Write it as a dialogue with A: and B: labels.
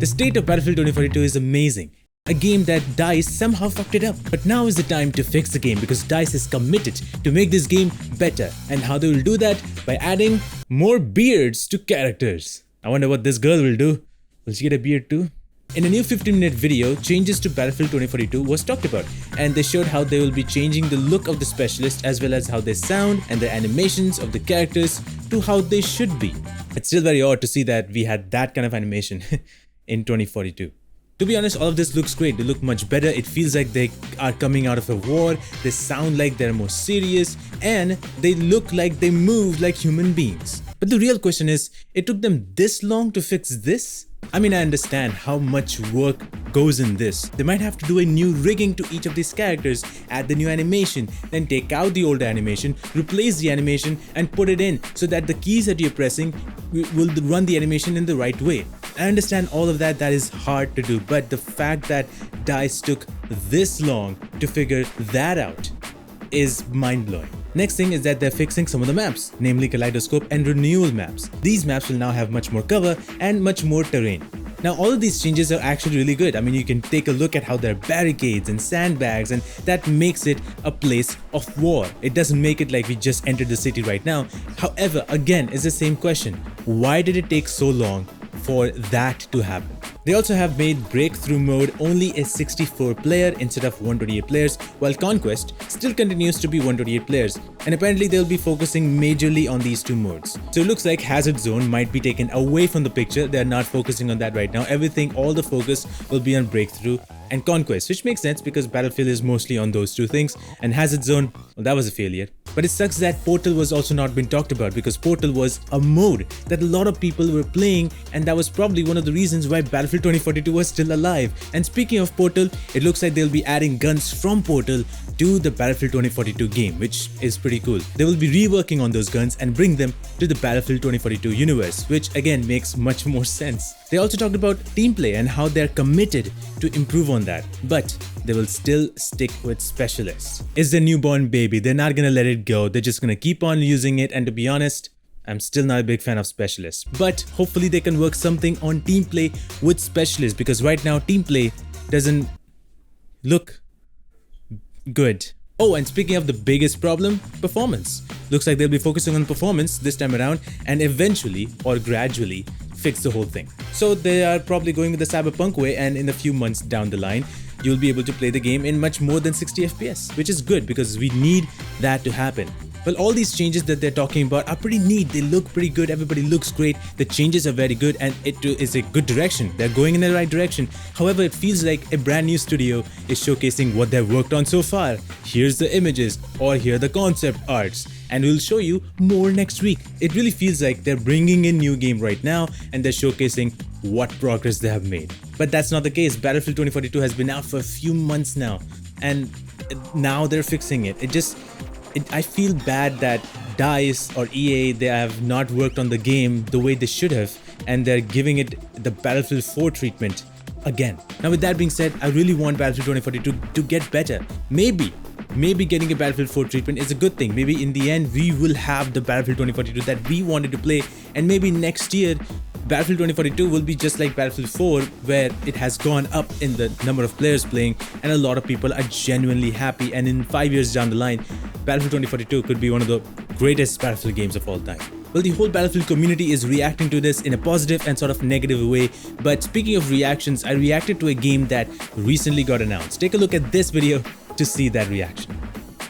A: The state of Battlefield 2042 is amazing. A game that DICE somehow fucked it up. But now is the time to fix the game because DICE is committed to make this game better. And how they will do that? By adding more beards to characters. I wonder what this girl will do. Will she get a beard too? In a new 15-minute video, changes to Battlefield 2042 was talked about, and they showed how they will be changing the look of the specialist as well as how they sound and the animations of the characters to how they should be. It's still very odd to see that we had that kind of animation in 2042. To be honest, all of this looks great. They look much better. It feels like they are coming out of a war. They sound like they're more serious, and they look like they move like human beings. But the real question is, it took them this long to fix this? I mean, I understand how much work goes in this. They might have to do a new rigging to each of these characters, add the new animation, then take out the older animation, replace the animation and put it in so that the keys that you're pressing will run the animation in the right way. I understand all of that is hard to do, but the fact that DICE took this long to figure that out is mind-blowing. Next thing is that they're fixing some of the maps, namely Kaleidoscope and Renewal maps. These maps will now have much more cover and much more terrain. Now all of these changes are actually really good. I mean, you can take a look at how there are barricades and sandbags, and that makes it a place of war. It doesn't make it like we just entered the city right now. However, again, it's the same question. Why did it take so long for that to happen? They also have made Breakthrough mode only a 64 player instead of 128 players, while Conquest still continues to be 128 players, and apparently they'll be focusing majorly on these two modes. So it looks like Hazard Zone might be taken away from the picture. They're not focusing on that right now. All the focus will be on Breakthrough and Conquest, which makes sense because Battlefield is mostly on those two things, and Hazard Zone, well, that was a failure. But it sucks that Portal was also not been talked about because Portal was a mode that a lot of people were playing, and that was probably one of the reasons why Battlefield 2042 was still alive. And speaking of Portal, it looks like they'll be adding guns from Portal to the Battlefield 2042 game, which is pretty cool. They will be reworking on those guns and bring them to the Battlefield 2042 universe, which again makes much more sense. They also talked about team play and how they're committed to improve on that, but they will still stick with specialists. It's their newborn baby. They're not gonna let it go. They're just gonna keep on using it, and to be honest, I'm still not a big fan of specialists. But hopefully they can work something on team play with specialists, because right now team play doesn't look good. Oh, and speaking of the biggest problem, performance. Looks like they'll be focusing on performance this time around and eventually or gradually fix the whole thing. So they are probably going with the Cyberpunk way, and in a few months down the line, you'll be able to play the game in much more than 60 FPS, which is good because we need that to happen. Well, all these changes that they're talking about are pretty neat. They look pretty good. Everybody looks great. The changes are very good, and it is a good direction. They're going in the right direction. However, it feels like a brand new studio is showcasing what they've worked on so far. Here's the images, or here are the concept arts, and we'll show you more next week. It really feels like they're bringing in new game right now, and they're showcasing what progress they have made. But that's not the case. Battlefield 2042 has been out for a few months now, and now they're fixing it. I feel bad that DICE or EA, they have not worked on the game the way they should have, and they're giving it the Battlefield 4 treatment again. Now with that being said, I really want Battlefield 2042 to get better. Maybe getting a Battlefield 4 treatment is a good thing. Maybe in the end we will have the Battlefield 2042 that we wanted to play, and maybe next year Battlefield 2042 will be just like Battlefield 4, where it has gone up in the number of players playing and a lot of people are genuinely happy, and in 5 years down the line, Battlefield 2042 could be one of the greatest Battlefield games of all time. Well, the whole Battlefield community is reacting to this in a positive and sort of negative way, but speaking of reactions, I reacted to a game that recently got announced. Take a look at this video to see that reaction.